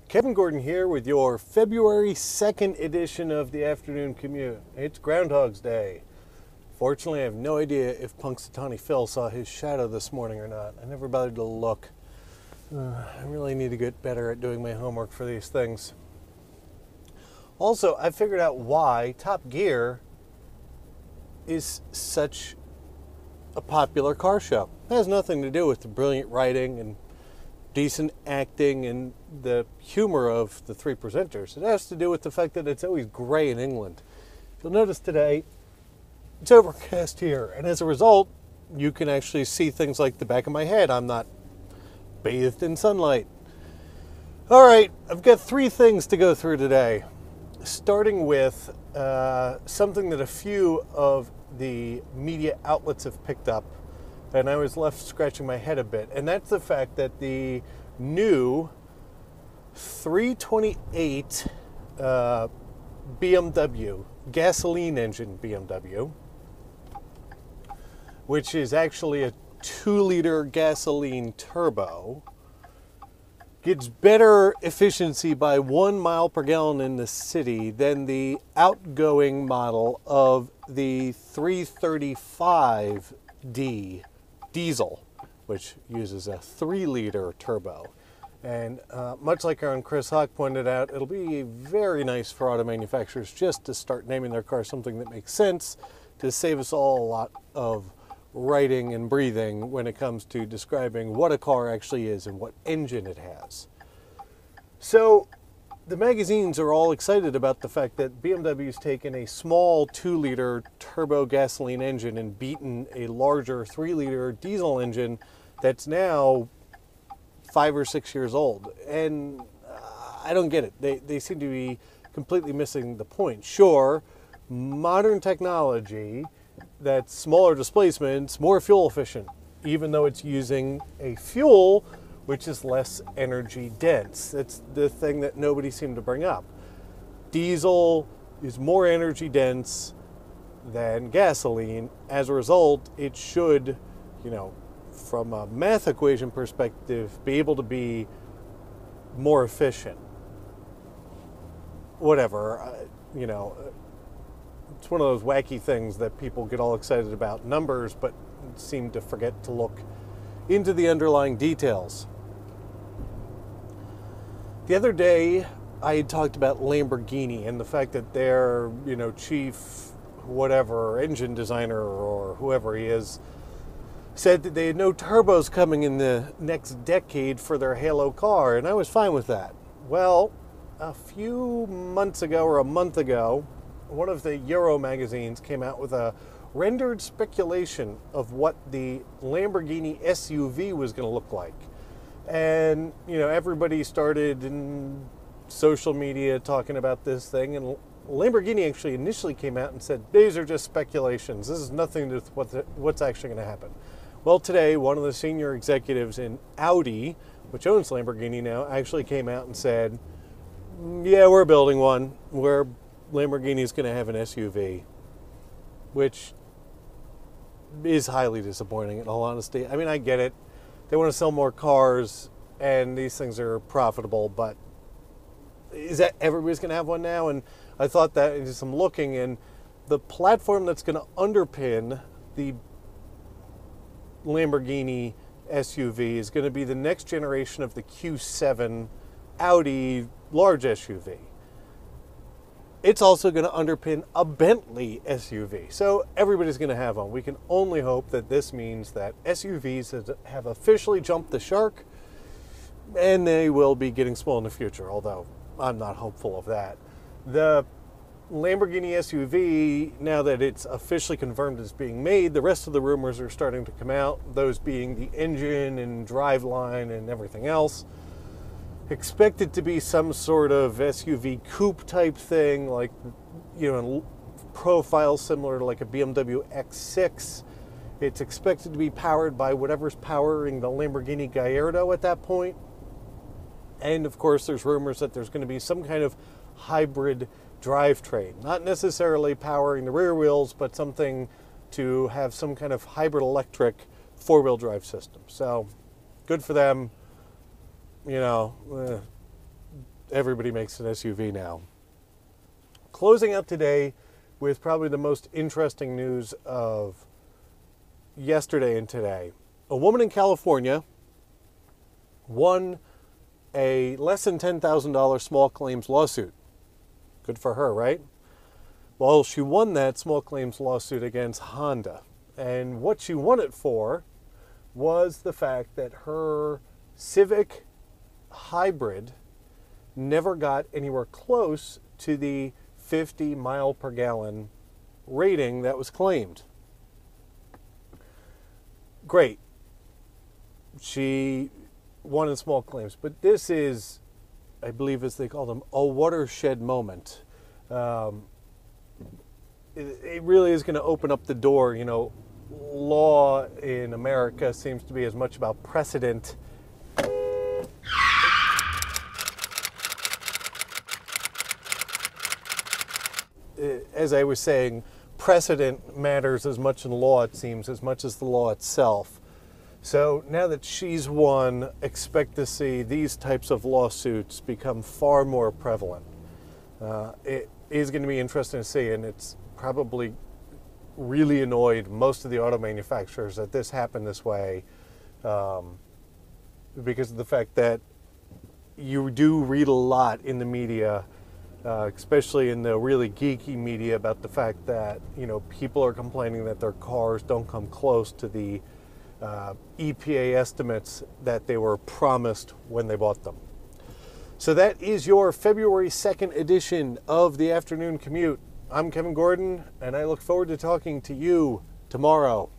Kevin Gordon here with your February 2nd edition of the Afternoon Commute. It's Groundhog's Day. Fortunately, I have no idea if Punxsutawney Phil saw his shadow this morning or not. I never bothered to look. I really need to get better at doing my homework for these things. Also, I figured out why Top Gear is such a popular car show. It has nothing to do with the brilliant writing and decent acting and the humor of the three presenters. It has to do with the fact that it's always gray in England. You'll notice today it's overcast here, and as a result, you can actually see things like the back of my head. I'm not bathed in sunlight. All right, I've got three things to go through today, starting with something that a few of the media outlets have picked up, and I was left scratching my head a bit, and that's the fact that the new 328 BMW, gasoline engine BMW, which is actually a 2-liter gasoline turbo, gets better efficiency by 1 mile per gallon in the city than the outgoing model of the 335D diesel, which uses a 3-liter turbo. And much like our own Chris Hawk pointed out, it'll be very nice for auto manufacturers just to start naming their car something that makes sense to save us all a lot of writing and breathing when it comes to describing what a car actually is and what engine it has. So the magazines are all excited about the fact that BMW's taken a small 2-liter turbo gasoline engine and beaten a larger 3-liter diesel engine that's now 5 or 6 years old. And I don't get it. They seem to be completely missing the point. Sure, modern technology that's smaller displacements, more fuel efficient, even though it's using a fuel which is less energy dense. That's the thing that nobody seemed to bring up. Diesel is more energy dense than gasoline. As a result, it should, from a math equation perspective, be able to be more efficient. Whatever, it's one of those wacky things that people get all excited about numbers, but seem to forget to look into the underlying details. The other day, I had talked about Lamborghini and the fact that their, chief, whatever, engine designer or whoever he is, said that they had no turbos coming in the next decade for their Halo car, and I was fine with that. Well, a few months ago or a month ago, one of the Euro magazines came out with a rendered speculation of what the Lamborghini SUV was going to look like. And, everybody started in social media talking about this thing, and Lamborghini actually initially came out and said, these are just speculations. This is nothing to do with what's actually going to happen. Well, today, one of the senior executives in Audi, which owns Lamborghini now, actually came out and said, yeah, we're building one. Lamborghini is going to have an SUV, which is highly disappointing in all honesty. I mean, I get it. They want to sell more cars, and these things are profitable, but is that everybody's going to have one now? And I thought that into some looking, and the platform that's going to underpin the Lamborghini SUV is going to be the next generation of the Q7 Audi large SUV. It's also going to underpin a Bentley SUV. So everybody's going to have one. We can only hope that this means that SUVs have officially jumped the shark, and they will be getting small in the future, although I'm not hopeful of that. The Lamborghini SUV, now that it's officially confirmed as being made, the rest of the rumors are starting to come out, those being the engine and driveline and everything else. Expect it to be some sort of SUV coupe type thing, like, profile similar to like a BMW X6. It's expected to be powered by whatever's powering the Lamborghini Gallardo at that point. And of course, there's rumors that there's going to be some kind of hybrid drivetrain, not necessarily powering the rear wheels, but something to have some kind of hybrid electric 4-wheel drive system. So good for them. everybody makes an SUV now. Closing out today with probably the most interesting news of yesterday and today. A woman in California won a less than $10,000 small claims lawsuit. Good for her, right? Well, she won that small claims lawsuit against Honda. And what she won it for was the fact that her Civic Hybrid never got anywhere close to the 50 mile per gallon rating that was claimed. Great. She won in small claims. But this is, I believe as they call them, a watershed moment. It really is going to open up the door. You know, law in America seems to be as much about precedent as I was saying, precedent matters as much in law, it seems, as much as the law itself. So now that she's won, expect to see these types of lawsuits become far more prevalent. It is going to be interesting to see, and it's probably really annoyed most of the auto manufacturers that this happened this way, because of the fact that you do read a lot in the media, especially in the really geeky media, about the fact that, you know, people are complaining that their cars don't come close to the EPA estimates that they were promised when they bought them. So that is your February 2nd edition of the Afternoon Commute. I'm Kevin Gordon, and I look forward to talking to you tomorrow.